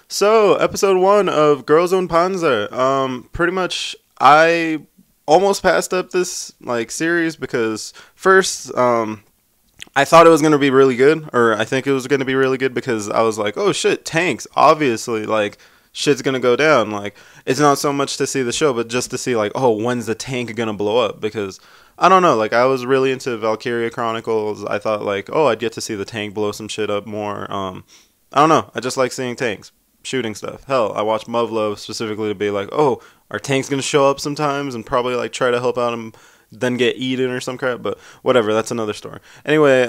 So, episode one of Girls Und Panzer. Pretty much, I almost passed up this series because first, I thought it was gonna be really good, or I think it was gonna be really good because I was like, oh shit, tanks. Obviously, shit's gonna go down. Like, it's not so much to see the show, but just to see oh, when's the tank gonna blow up? Because I don't know. I was really into Valkyria Chronicles. I thought oh, I'd get to see the tank blow some shit up more. I don't know. I just like seeing tanks shooting stuff. Hell, I watched Muvlo specifically to be like, oh, are tanks gonna show up sometimes and probably try to help out him, then get eaten or some crap. But whatever, that's another story. Anyway,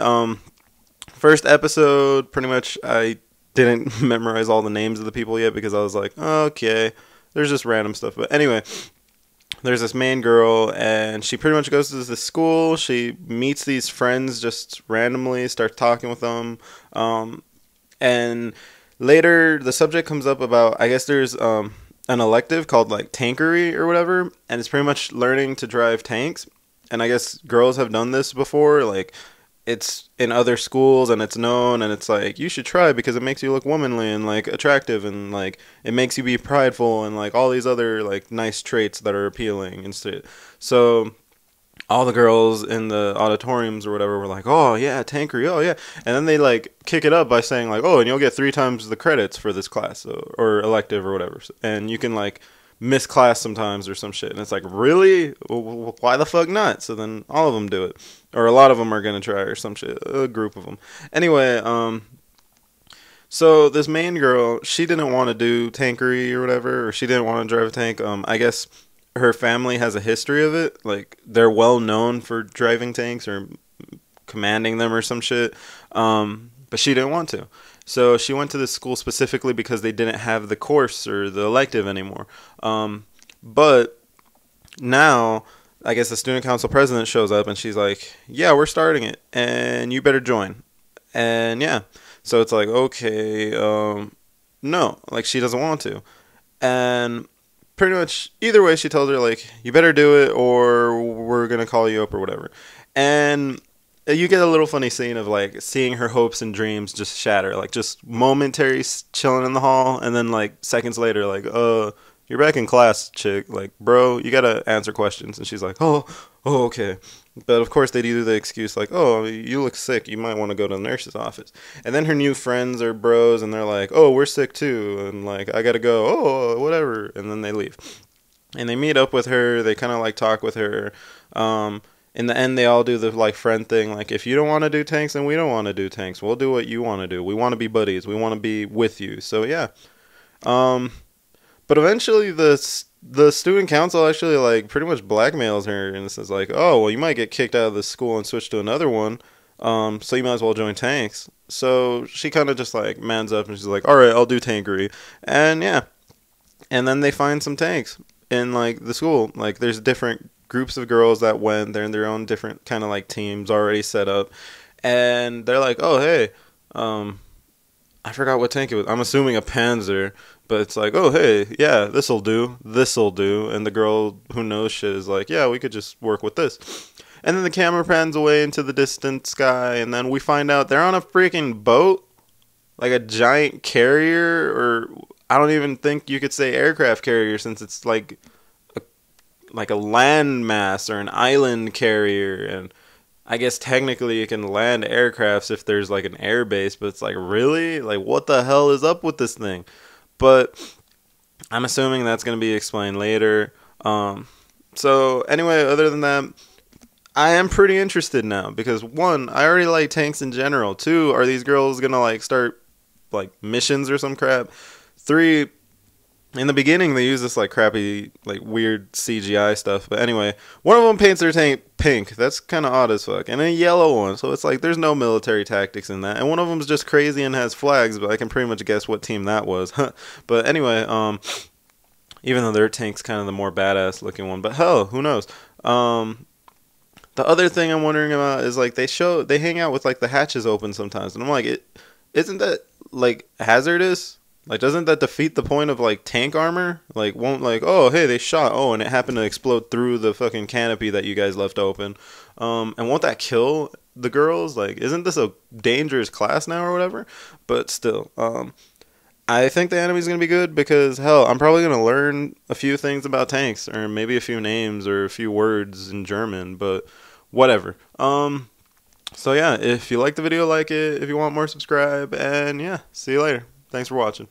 first episode, pretty much I didn't memorize all the names of the people yet because I was like, oh, okay, there's just random stuff. But anyway, there's this main girl and she pretty much goes to this school. She meets these friends just randomly, starts talking with them, and later the subject comes up about, I guess there's an elective called tankery or whatever, and it's pretty much learning to drive tanks. And I guess girls have done this before, it's in other schools and it's known, and it's you should try because it makes you look womanly and attractive, and it makes you be prideful and all these other nice traits that are appealing and shit. So all the girls in the auditoriums or whatever were like, oh yeah, tankery, oh yeah. And then they kick it up by saying oh, and you'll get 3 times the credits for this class, or elective or whatever. And you can miss class sometimes or some shit. And it's really? Why the fuck not? So then all of them do it. Or a lot of them are going to try or some shit. A group of them. Anyway, so this main girl, she didn't want to do tankery or whatever, or she didn't want to drive a tank. I guess her family has a history of it. They're well known for driving tanks or commanding them or some shit. But she didn't want to. So she went to this school specifically because they didn't have the course or the elective anymore. But now, I guess the student council president shows up and she's like, yeah, we're starting it and you better join. And yeah, so it's okay, no, she doesn't want to. And pretty much either way, she tells her you better do it or we're going to call you up or whatever. And you get a little funny scene of seeing her hopes and dreams just shatter, just momentary chilling in the hall, and then seconds later, you're back in class, chick. Bro, you gotta answer questions. And she's like, oh, okay. But of course they do the excuse oh, you look sick, you might want to go to the nurse's office. And then her new friends are bros, and they're like, oh, we're sick too, and I gotta go. Oh, whatever. And then they leave, and they meet up with her. They kind of talk with her. In the end, they all do the friend thing. If you don't want to do tanks, then we don't want to do tanks. We'll do what you want to do. We want to be buddies. We want to be with you. So yeah. But eventually the student council actually pretty much blackmails her and says oh, well, you might get kicked out of this school and switch to another one. So you might as well join tanks. So she kind of just mans up and she's like, all right, I'll do tankery. And yeah. And then they find some tanks in the school. There's different groups of girls that went. They're in their own different kind of teams already set up, and they're oh, hey, I forgot what tank it was. I'm assuming a Panzer, but it's oh, hey, yeah, this'll do, and the girl who knows shit is yeah, we could just work with this. And then the camera pans away into the distant sky, and then we find out they're on a freaking boat, a giant carrier, or I don't even think you could say aircraft carrier since it's a landmass or an island carrier. And I guess technically you can land aircrafts if there's an air base, but it's really? What the hell is up with this thing? But I'm assuming that's going to be explained later. So anyway, other than that, I am pretty interested now because 1, I already like tanks in general. 2, are these girls going to start missions or some crap? 3, in the beginning, they use this crappy, weird CGI stuff. But anyway, one of them paints their tank pink. That's kind of odd as fuck. And a yellow one. So it's there's no military tactics in that. And one of them's just crazy and has flags. But I can pretty much guess what team that was. But anyway, even though their tank's kind of the more badass looking one. But hell, who knows? The other thing I'm wondering about is they hang out with the hatches open sometimes. And I'm isn't that hazardous? Doesn't that defeat the point of tank armor? Won't oh, hey, they shot, oh, and it happened to explode through the fucking canopy that you guys left open. And won't that kill the girls? Isn't this a dangerous class now or whatever? But still, I think the anime's gonna be good because hell, I'm probably gonna learn a few things about tanks or maybe a few names or a few words in German, but whatever. So yeah, if you like the video, like it. If you want more, subscribe, and yeah, see you later. Thanks for watching.